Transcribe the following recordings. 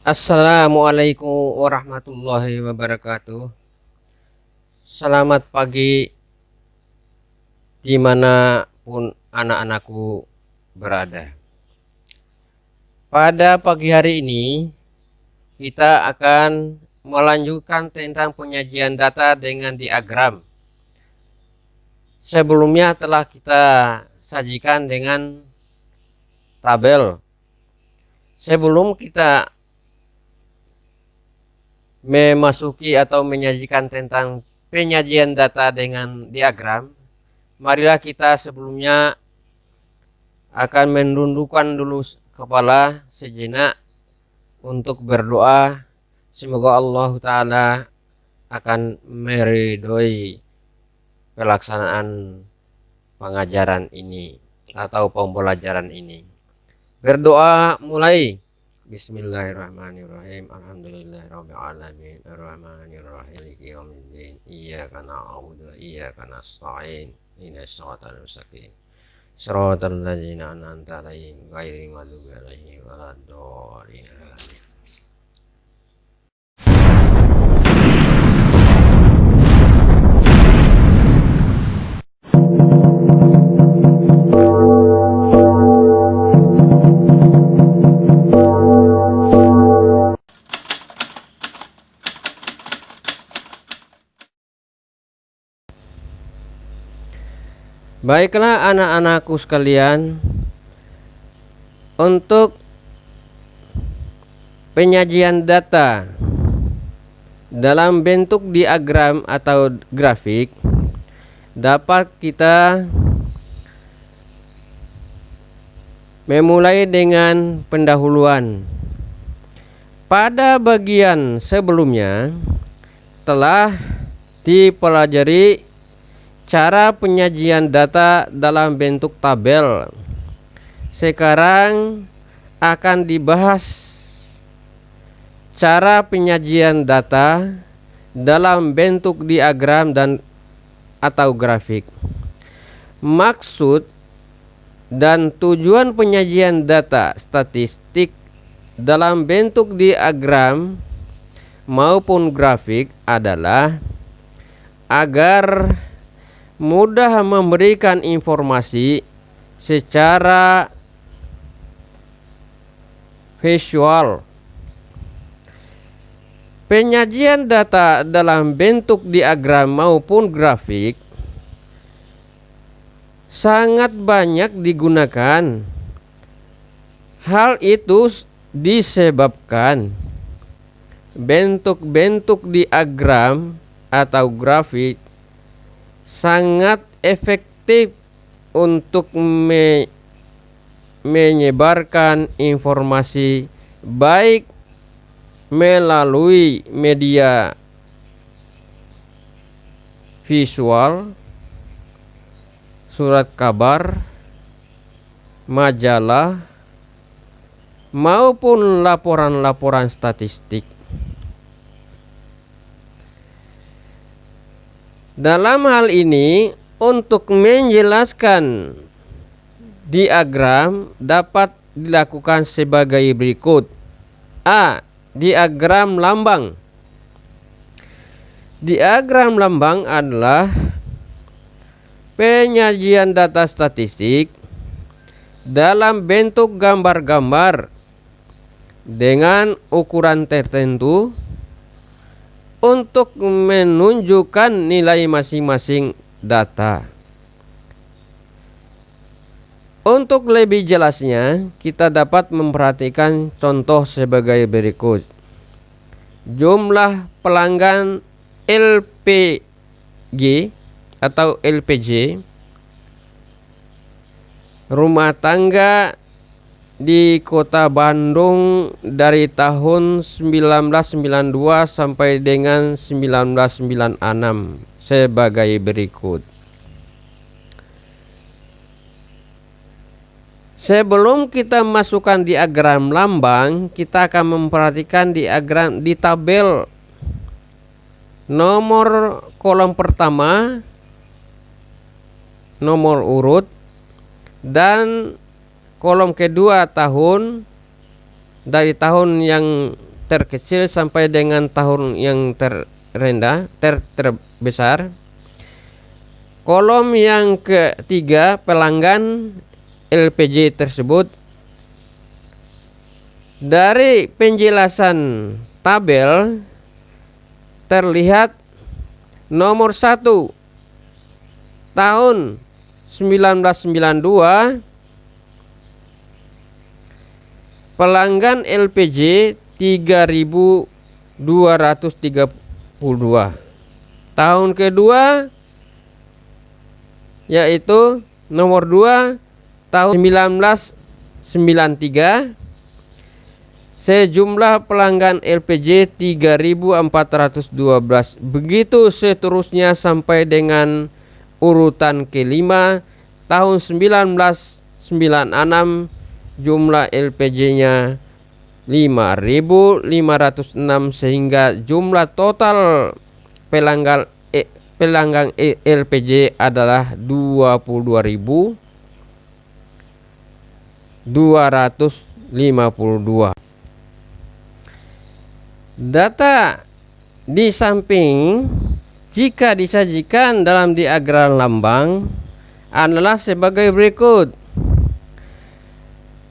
Assalamualaikum warahmatullahi wabarakatuh. Selamat pagi dimanapun anak-anakku berada. Pada pagi hari ini kita akan melanjutkan tentang penyajian data dengan diagram. Sebelumnya telah kita sajikan dengan tabel. Sebelum kita memasuki atau menyajikan tentang penyajian data dengan diagram, marilah kita sebelumnya akan menundukkan dulu kepala sejenak untuk berdoa. Semoga Allah Ta'ala akan meridhoi pelaksanaan pengajaran ini atau pembelajaran ini. Berdoa mulai. Bismillahirrahmanirrahim. Alhamdulillahirabbil alamin. Arrahmanirrahim. Maliki yaumiddin. Iyyaka na'budu wa iyyaka nasta'in. Ihdinas siratal mustaqim. Shiratal ladzina an'amta 'alaihim ghairil maghdubi 'alaihim waladdallin. Baiklah anak-anakku sekalian, untuk penyajian data dalam bentuk diagram atau grafik dapat kita memulai dengan pendahuluan. Pada bagian sebelumnya telah dipelajari cara penyajian data dalam bentuk tabel. Sekarang akan dibahas cara penyajian data dalam bentuk diagram dan atau grafik. Maksud dan tujuan penyajian data statistik dalam bentuk diagram maupun grafik adalah agar mudah memberikan informasi secara visual. Penyajian data dalam bentuk diagram maupun grafik sangat banyak digunakan. Hal itu disebabkan bentuk-bentuk diagram atau grafik sangat efektif untuk menyebarkan informasi baik melalui media visual, surat kabar, majalah, maupun laporan-laporan statistik. Dalam hal ini, untuk menjelaskan diagram dapat dilakukan sebagai berikut. A. Diagram lambang. Diagram lambang adalah penyajian data statistik dalam bentuk gambar-gambar dengan ukuran tertentu untuk menunjukkan nilai masing-masing data. Untuk lebih jelasnya, kita dapat memperhatikan contoh sebagai berikut. Jumlah pelanggan LPG atau LPG rumah tangga di Kota Bandung dari tahun 1992 sampai dengan 1996 sebagai berikut. Sebelum kita masukkan diagram lambang, kita akan memperhatikan diagram di tabel. Nomor kolom pertama nomor urut dan kolom kedua tahun, dari tahun yang terkecil sampai dengan tahun yang terendah terbesar. Kolom yang ketiga, pelanggan LPG tersebut. Dari penjelasan tabel terlihat nomor 1 tahun 1992 pelanggan LPG 3.232. Tahun kedua yaitu nomor 2 tahun 1993 sejumlah pelanggan LPG 3.412. Begitu seterusnya sampai dengan urutan kelima tahun 1996 jumlah LPG-nya 5.506 sehingga jumlah total pelanggan LPG adalah 22.252. Data di samping jika disajikan dalam diagram lambang adalah sebagai berikut.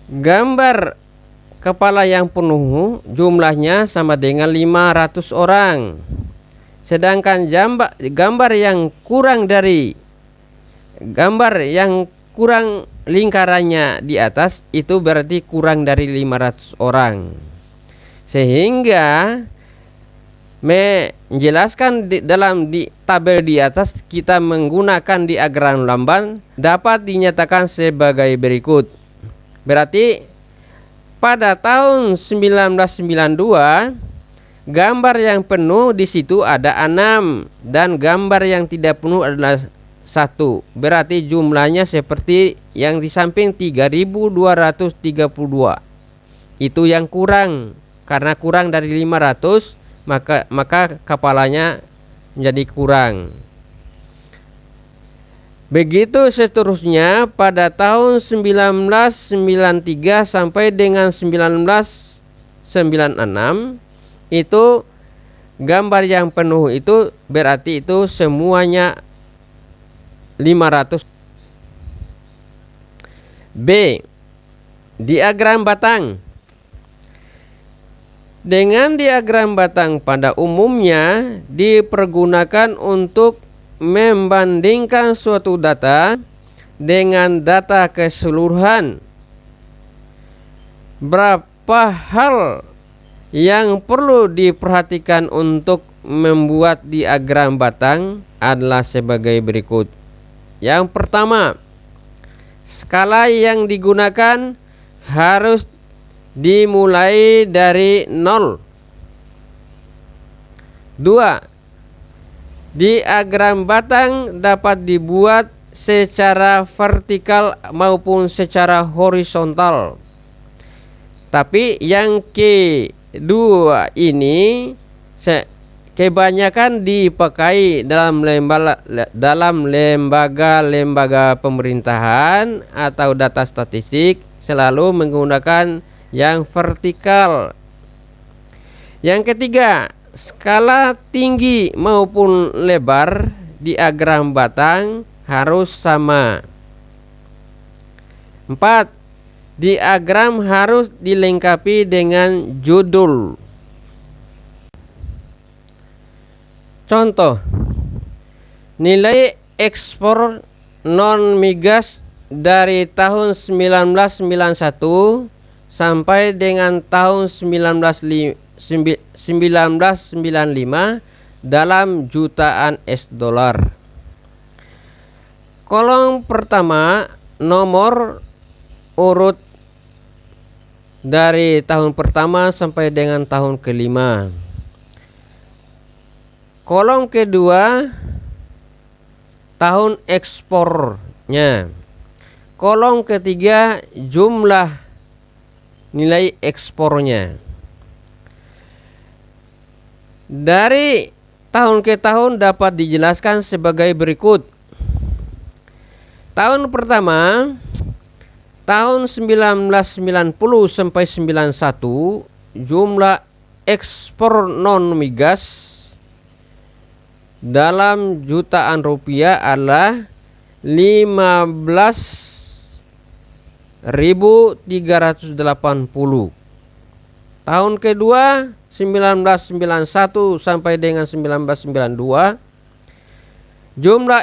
Gambar kepala yang penuh jumlahnya sama dengan 500 orang. Sedangkan gambar yang kurang lingkarannya di atas itu berarti kurang dari 500 orang. Sehingga menjelaskan dalam tabel di atas kita menggunakan diagram lambang dapat dinyatakan sebagai berikut. Berarti pada tahun 1992 gambar yang penuh di situ ada 6 dan gambar yang tidak penuh adalah 1. Berarti jumlahnya seperti yang di samping 3.232. Itu yang kurang. Karena kurang dari 500 maka kepalanya menjadi kurang. Begitu seterusnya pada tahun 1993 sampai dengan 1996 itu gambar yang penuh itu berarti itu semuanya 500. B. Diagram batang. Dengan diagram batang pada umumnya dipergunakan untuk membandingkan suatu data dengan data keseluruhan. Berapa hal yang perlu diperhatikan untuk membuat diagram batang adalah sebagai berikut. Yang pertama, skala yang digunakan harus dimulai dari 0. 2. Diagram batang dapat dibuat secara vertikal maupun secara horizontal. Tapi yang kedua ini kebanyakan dipakai dalam lembaga pemerintahan atau data statistik selalu menggunakan yang vertikal. Yang ketiga, skala tinggi maupun lebar diagram batang harus sama. 4. Diagram harus dilengkapi dengan judul. Contoh, nilai ekspor non migas dari tahun 1991 sampai dengan tahun 1995 dalam jutaan $. Kolom pertama nomor urut dari tahun pertama sampai dengan tahun kelima. Kolom kedua tahun ekspornya. Kolom ketiga jumlah nilai ekspornya. Dari tahun ke tahun dapat dijelaskan sebagai berikut. Tahun pertama tahun 1990 sampai 91 jumlah ekspor non migas dalam jutaan rupiah adalah 15.380. Tahun kedua 1991 sampai dengan 1992 jumlah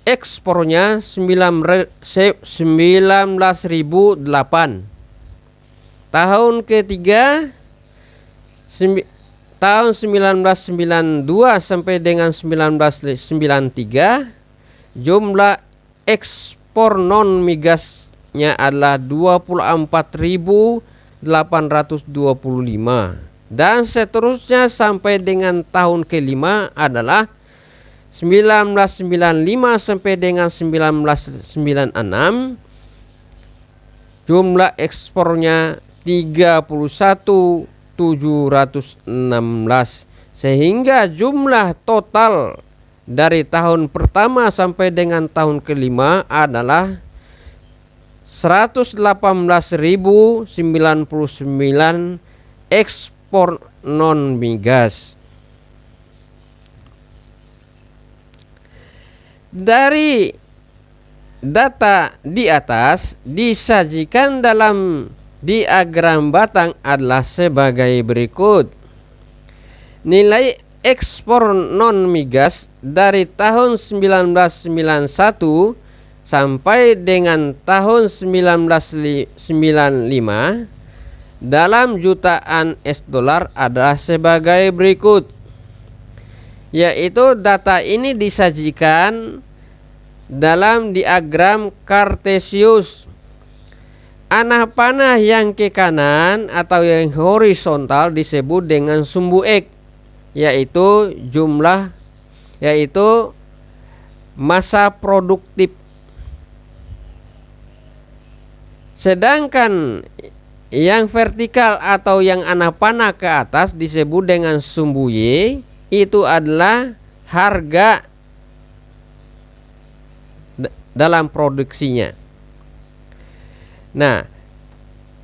ekspornya 19.008. Tahun ketiga tahun 1992 sampai dengan 1993 jumlah ekspor non migasnya adalah 24.825 dan seterusnya sampai dengan tahun kelima adalah 1995 sampai dengan 1996 jumlah ekspornya 31.716 sehingga jumlah total dari tahun pertama sampai dengan tahun kelima adalah 118.099 ekspor non migas. Dari data di atas disajikan dalam diagram batang adalah sebagai berikut. Nilai ekspor non migas dari tahun 1991 sampai dengan tahun 1995 dalam jutaan US dollar adalah sebagai berikut. Yaitu data ini disajikan dalam diagram kartesius. Panah yang ke kanan atau yang horizontal disebut dengan sumbu X, yaitu masa produktif. Sedangkan yang vertikal atau yang panah ke atas disebut dengan sumbu Y, itu adalah harga dalam produksinya. Nah,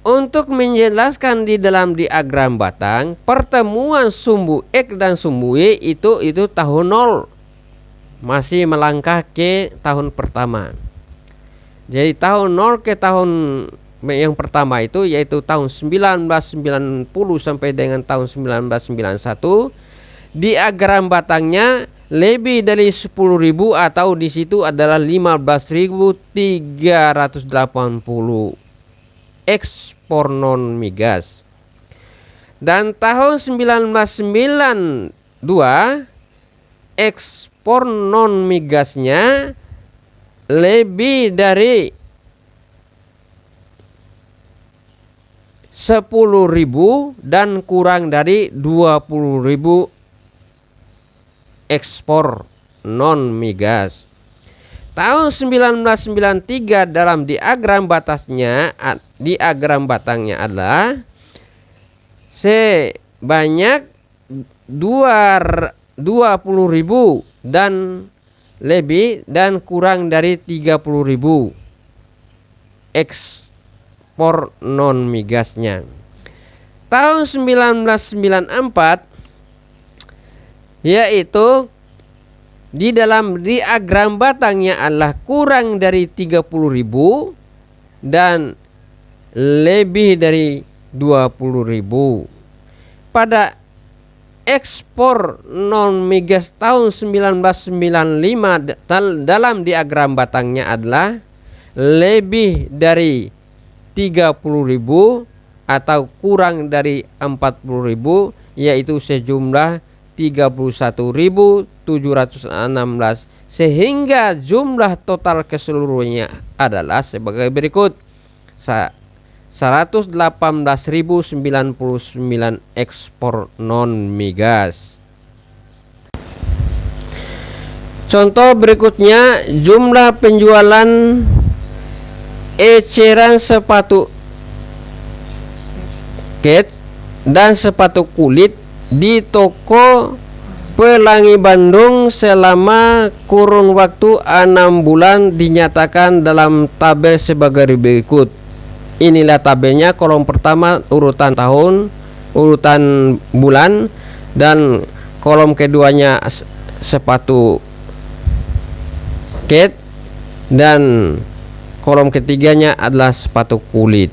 untuk menjelaskan di dalam diagram batang, pertemuan sumbu X dan sumbu Y itu tahun 0, masih melangkah ke tahun pertama. Jadi tahun 0 ke tahun yang pertama itu yaitu tahun 1990 sampai dengan tahun 1991. Diagram batangnya lebih dari 10.000 atau di situ adalah 15.380 ekspor non migas. Dan tahun 1992 ekspor non migasnya lebih dari 10.000 dan kurang dari 20.000 ekspor non migas. Tahun 1993 dalam diagram batangnya adalah sebanyak 20.000 dan lebih dan kurang dari 30.000 ekspor non migasnya. Tahun 1994 yaitu di dalam diagram batangnya adalah kurang dari 30.000 dan lebih dari 20.000. Pada ekspor non migas tahun 1995 dalam diagram batangnya adalah lebih dari 30.000 atau kurang dari 40.000, yaitu sejumlah 31.716 sehingga jumlah total keseluruhannya adalah sebagai berikut: 118.099 ekspor non migas. Contoh berikutnya, jumlah penjualan eceran sepatu kets dan sepatu kulit di toko Pelangi Bandung selama kurun waktu 6 bulan dinyatakan dalam tabel sebagai berikut. Inilah tabelnya. Kolom pertama urutan tahun, urutan bulan, dan kolom keduanya sepatu kets, dan kolom ketiganya adalah sepatu kulit.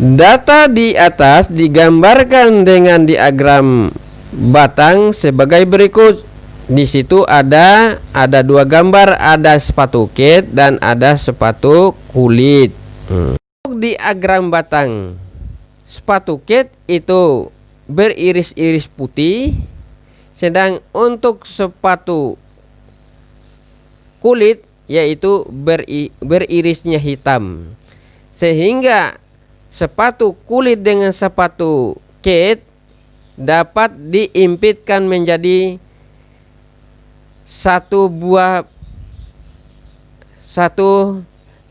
Data di atas digambarkan dengan diagram batang sebagai berikut. Di situ ada dua gambar, ada sepatu kets dan ada sepatu kulit. Untuk diagram batang sepatu kets itu beriris-iris putih, sedang untuk sepatu kulit yaitu beririsnya hitam, sehingga sepatu kulit dengan sepatu kets dapat diimpitkan menjadi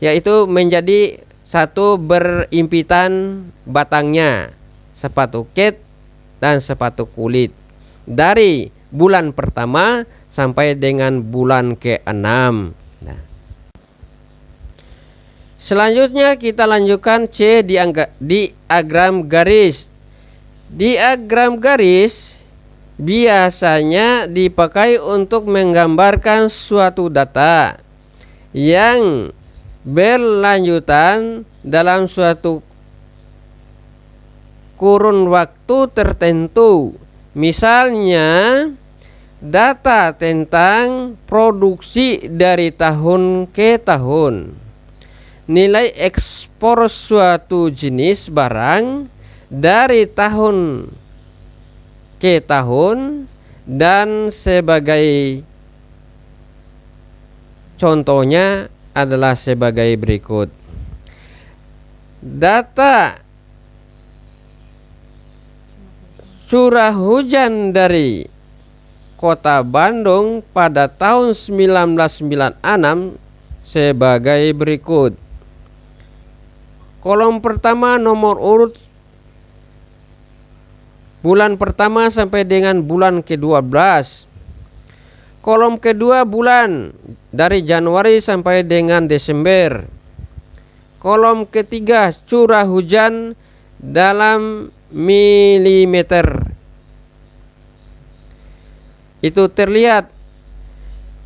yaitu menjadi satu berimpitan batangnya sepatu kets dan sepatu kulit dari bulan pertama sampai dengan bulan ke-6. Nah, selanjutnya kita lanjutkan C, diagram garis. Diagram garis biasanya dipakai untuk menggambarkan suatu data yang berlanjutan dalam suatu kurun waktu tertentu. Misalnya data tentang produksi dari tahun ke tahun, nilai ekspor suatu jenis barang dari tahun ke tahun, dan sebagai contohnya adalah sebagai berikut. Data curah hujan dari Kota Bandung pada tahun 1996 sebagai berikut. Kolom pertama nomor urut bulan pertama sampai dengan bulan ke-12. Kolom kedua bulan dari Januari sampai dengan Desember. Kolom ketiga curah hujan dalam milimeter. Itu terlihat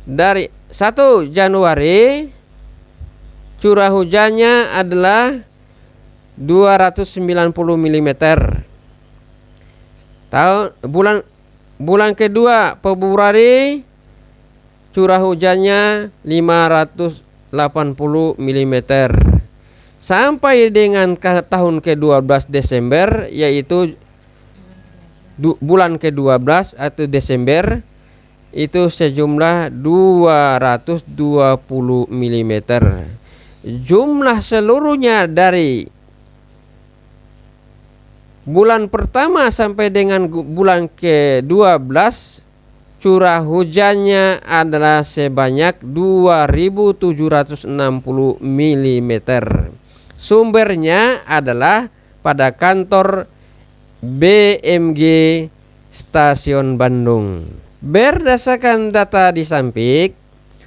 dari 1 Januari curah hujannya adalah 290 mm. Bulan kedua Februari curah hujannya 580 mm. Sampai dengan tahun ke-12 Desember, yaitu bulan ke-12 atau Desember, itu sejumlah 220 mm. Jumlah seluruhnya dari bulan pertama sampai dengan bulan ke-12 curah hujannya adalah sebanyak 2760 mm. Sumbernya adalah pada kantor BMG Stasiun Bandung. Berdasarkan data di samping,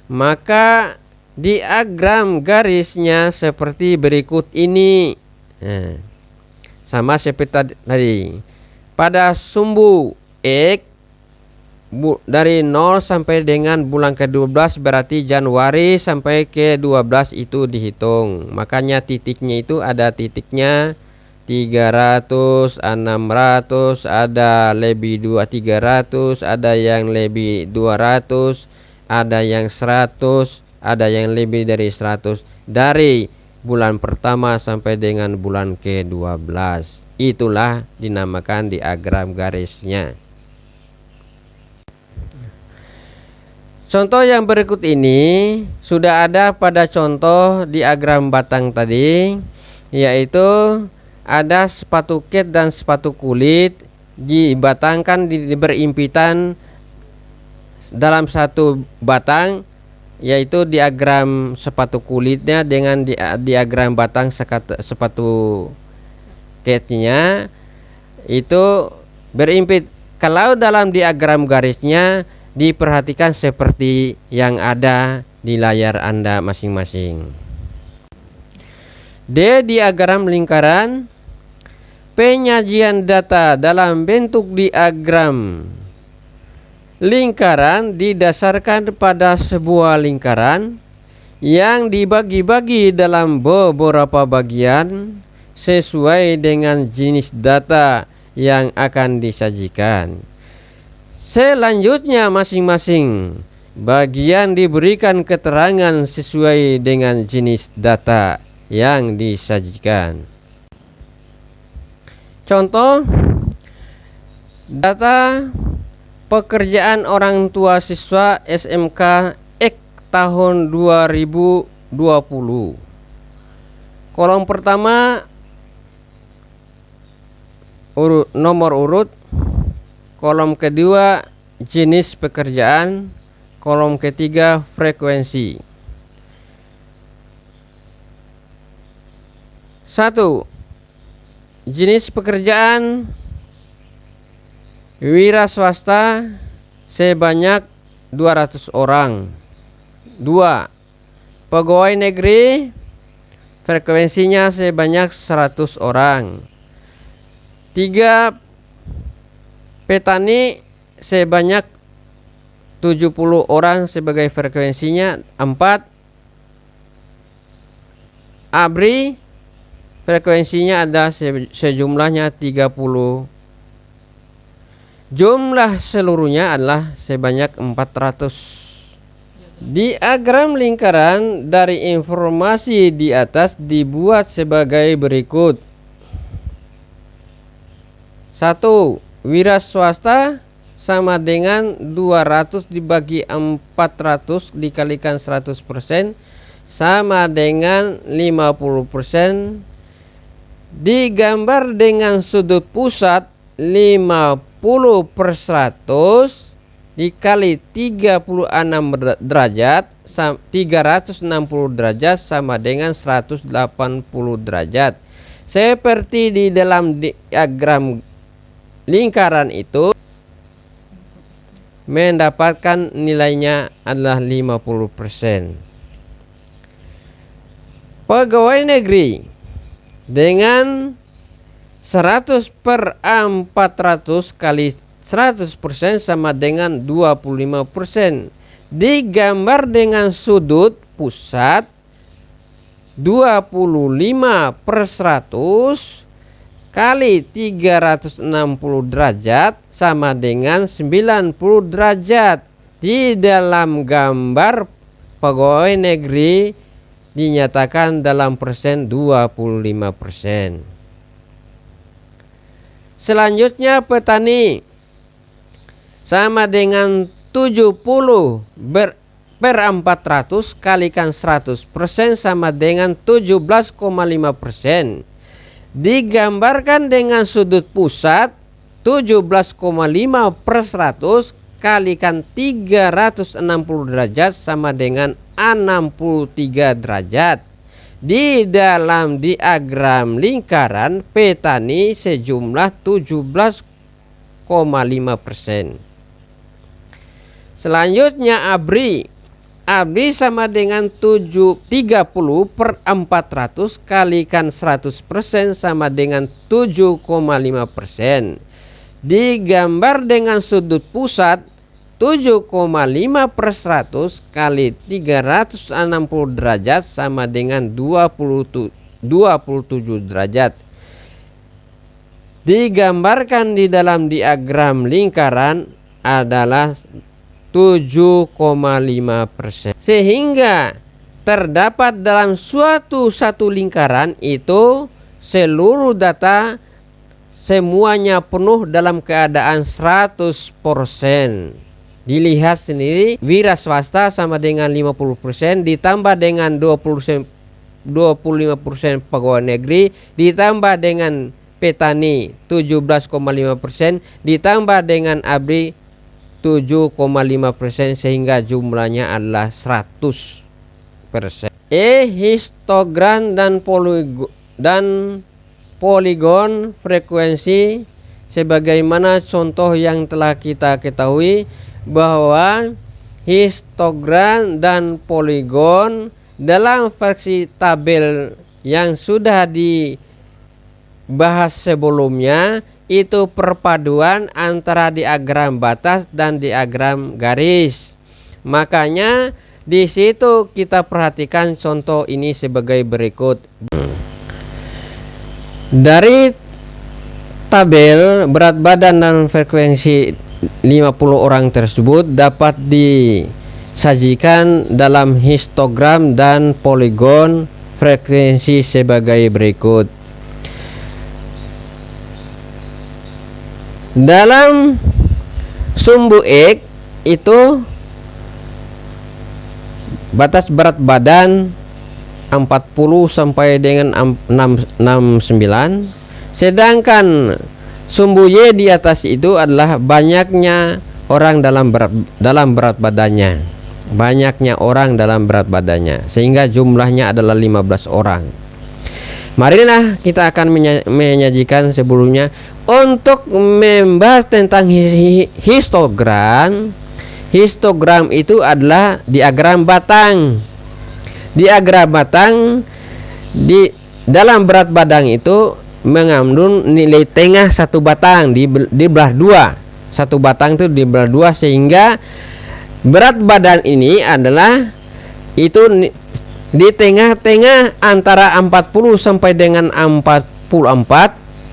maka diagram garisnya seperti berikut ini. Nah, sama seperti tadi. Pada sumbu X dari 0 sampai dengan bulan ke-12 berarti Januari sampai ke-12 itu dihitung. Makanya titiknya itu ada titiknya 300, 600, ada lebih 300, ada yang lebih 200, ada yang 100, ada yang lebih dari 100 dari bulan pertama sampai dengan bulan ke-12. Itulah dinamakan diagram garisnya. Contoh yang berikut ini sudah ada pada contoh diagram batang tadi, yaitu ada sepatu kets dan sepatu kulit dibatangkan berimpitan dalam satu batang, yaitu diagram sepatu kulitnya dengan diagram batang sepatu ketsnya itu berimpit. Kalau dalam diagram garisnya diperhatikan seperti yang ada di layar Anda masing-masing. D, diagram lingkaran. penyajian data dalam bentuk diagram lingkaran didasarkan pada sebuah lingkaran yang dibagi-bagi dalam beberapa bagian sesuai dengan jenis data yang akan disajikan. Selanjutnya masing-masing bagian diberikan keterangan sesuai dengan jenis data yang disajikan. Contoh, data pekerjaan orang tua siswa SMK X tahun 2020. Kolom pertama nomor urut, kolom kedua jenis pekerjaan, kolom ketiga frekuensi. 1. Jenis pekerjaan wira swasta sebanyak 200 orang. 2. Pegawai negeri frekuensinya sebanyak 100 orang. 3. Petani sebanyak 70 orang sebagai frekuensinya. 4. ABRI frekuensinya ada sejumlahnya 30. Jumlah seluruhnya adalah sebanyak 400. Diagram lingkaran dari informasi di atas dibuat sebagai berikut. 1. Wira swasta sama dengan 200 dibagi 400 dikalikan 100% sama dengan 50%. Digambar dengan sudut pusat 50/100 dikali 36 derajat 360 derajat sama dengan 180 derajat. Seperti di dalam diagram lingkaran itu mendapatkan nilainya adalah 50%. Pegawai negeri dengan 100/400 kali 100% sama dengan 25%. Digambar dengan sudut pusat 25/100 kali 360 derajat sama dengan 90 derajat. Di dalam gambar pegawai negeri dinyatakan dalam persen 25%. Selanjutnya petani sama dengan 70/400 kalikan 100% sama dengan 17,5%. Digambarkan dengan sudut pusat 17,5/100 kalikan 360 derajat sama dengan 63 derajat. Di dalam diagram lingkaran petani sejumlah 17,5%. Selanjutnya ABRI sama dengan 30/400 kalikan 100% sama dengan 7,5%. Digambar dengan sudut pusat 7,5/100 kali 360 derajat sama dengan 27 derajat. Digambarkan di dalam diagram lingkaran adalah 7,5%. Sehingga terdapat dalam satu lingkaran itu seluruh data semuanya penuh dalam keadaan 100%. Dilihat sendiri, wira swasta sama dengan 50% ditambah dengan 25% pegawai negeri ditambah dengan petani 17,5% ditambah dengan ABRI 7,5% sehingga jumlahnya adalah 100%. Histogram dan poligon frekuensi sebagaimana contoh yang telah kita ketahui bahwa histogram dan poligon dalam versi tabel yang sudah bahas sebelumnya itu perpaduan antara diagram batas dan diagram garis. Makanya di situ kita perhatikan contoh ini sebagai berikut. Dari tabel berat badan dan frekuensi 50 orang tersebut dapat disajikan dalam histogram dan poligon frekuensi sebagai berikut. Dalam sumbu X itu batas berat badan 40 sampai dengan 69, sedangkan sumbu Y di atas itu adalah banyaknya orang dalam berat badannya. Banyaknya orang dalam berat badannya, sehingga jumlahnya adalah 15 orang. Marilah kita akan menyajikan sebelumnya untuk membahas tentang histogram. Histogram itu adalah diagram batang. Diagram batang di dalam berat badan itu mengandung nilai tengah satu batang dibelah dua. Satu batang itu dibelah dua, sehingga berat badan ini adalah itu di tengah-tengah antara 40 sampai dengan 44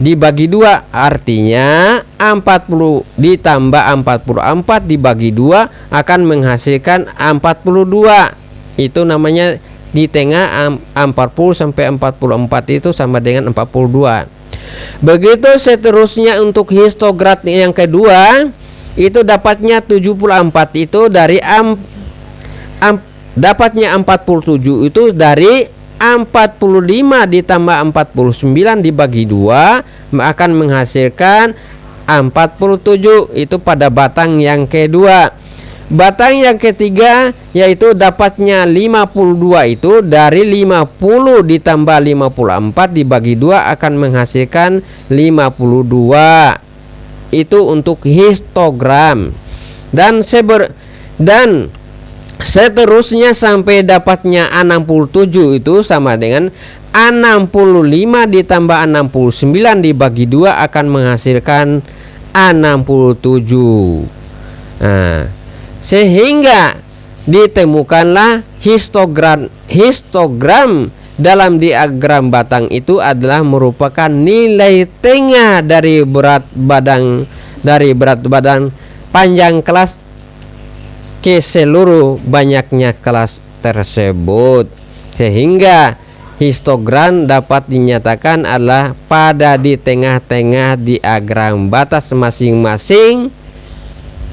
dibagi dua. Artinya 40 ditambah 44 dibagi dua akan menghasilkan 42. Itu namanya di tengah 40 sampai 44 itu sama dengan 42. Begitu seterusnya untuk histogram yang kedua itu dapatnya 74 itu dari dapatnya 47 itu dari 45 ditambah 49 dibagi 2 akan menghasilkan 47. Itu pada batang yang kedua. Batang yang ketiga yaitu dapatnya 52 itu dari 50 ditambah 54 dibagi 2 akan menghasilkan 52. Itu untuk histogram. Dan seterusnya sampai dapatnya 67 itu sama dengan 65 ditambah 69 dibagi 2 akan menghasilkan 67. Nah, sehingga ditemukanlah histogram dalam diagram batang itu adalah merupakan nilai tengah dari berat badan panjang kelas ke seluruh banyaknya kelas tersebut, sehingga histogram dapat dinyatakan adalah pada di tengah-tengah diagram batas masing-masing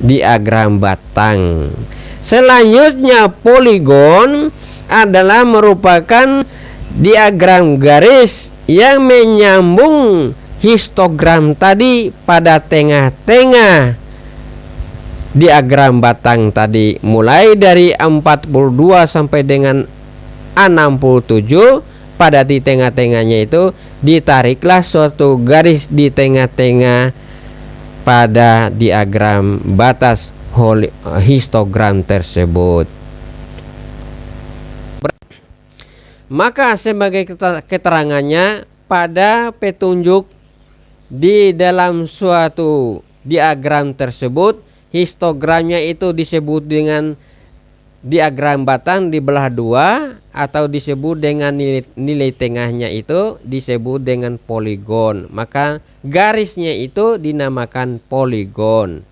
diagram batang. Selanjutnya poligon adalah merupakan diagram garis yang menyambung histogram tadi pada tengah-tengah diagram batang tadi, mulai dari 42 sampai dengan 67. Pada di tengah-tengahnya itu ditariklah suatu garis di tengah-tengah pada diagram batas histogram tersebut. Maka sebagai keterangannya pada petunjuk di dalam suatu diagram tersebut, histogramnya itu disebut dengan diagram batang dibelah dua, atau disebut dengan nilai tengahnya itu disebut dengan poligon. Maka garisnya itu dinamakan poligon.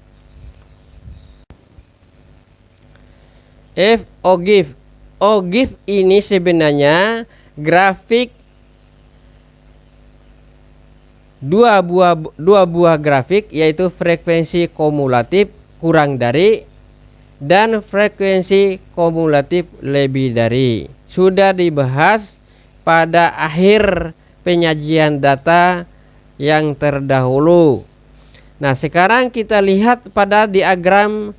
F. Ogive. Ogive ini sebenarnya grafik dua buah grafik, yaitu frekuensi kumulatif kurang dari dan frekuensi kumulatif lebih dari. Sudah dibahas pada akhir penyajian data yang terdahulu. Nah, sekarang kita lihat pada diagram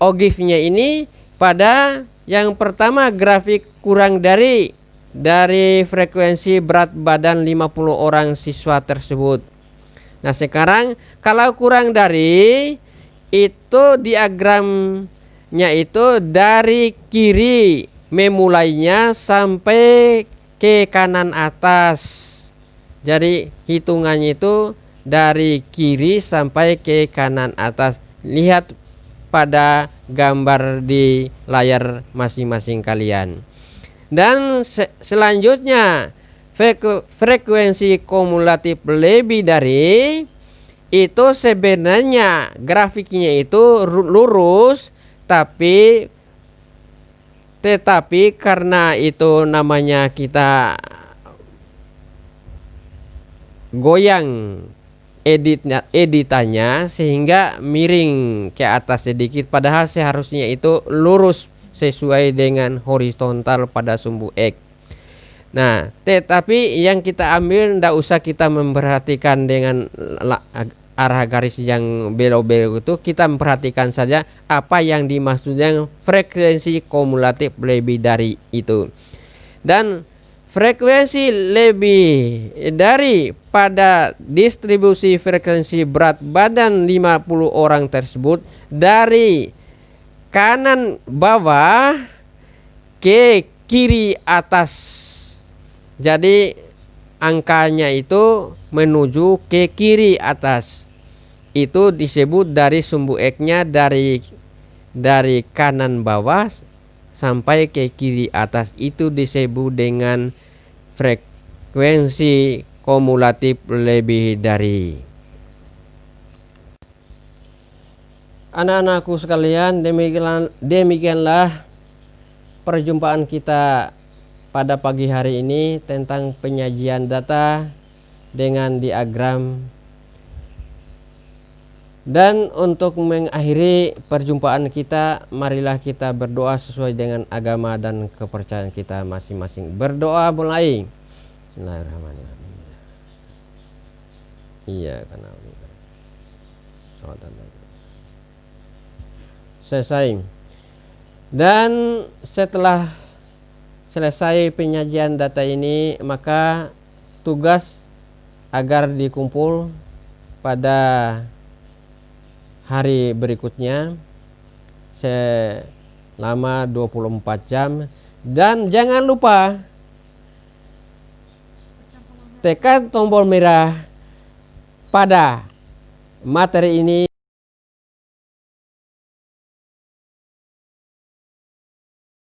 Ogive-nya ini. Pada yang pertama grafik kurang dari frekuensi berat badan 50 orang siswa tersebut. Nah, sekarang kalau kurang dari itu diagramnya itu dari kiri memulainya sampai ke kanan atas. Jadi hitungannya itu dari kiri sampai ke kanan atas. Lihat pada gambar di layar masing-masing kalian. Dan selanjutnya frekuensi kumulatif lebih dari itu sebenarnya grafiknya itu lurus, tetapi karena itu namanya kita goyang editannya sehingga miring ke atas sedikit, padahal seharusnya itu lurus sesuai dengan horizontal pada sumbu X. Nah, tetapi yang kita ambil tidak usah kita memperhatikan dengan arah garis yang belok-belok itu, kita memperhatikan saja apa yang dimaksudnya frekuensi kumulatif lebih dari itu. Dan frekuensi lebih dari pada distribusi frekuensi berat badan 50 orang tersebut dari kanan bawah ke kiri atas. Jadi angkanya itu menuju ke kiri atas. Itu disebut dari sumbu X-nya dari kanan bawah sampai ke kiri atas, itu disebut dengan frekuensi kumulatif lebih dari. Anak-anakku sekalian, demikianlah perjumpaan kita pada pagi hari ini tentang penyajian data dengan diagram. Dan untuk mengakhiri perjumpaan kita, marilah kita berdoa sesuai dengan agama dan kepercayaan kita masing-masing. Berdoa mulai. Bismillahirrahmanirrahim. Iya, karena selesai. Dan setelah selesai penyajian data ini, maka tugas agar dikumpul pada hari berikutnya selama 24 jam. Dan jangan lupa tekan tombol merah pada materi ini.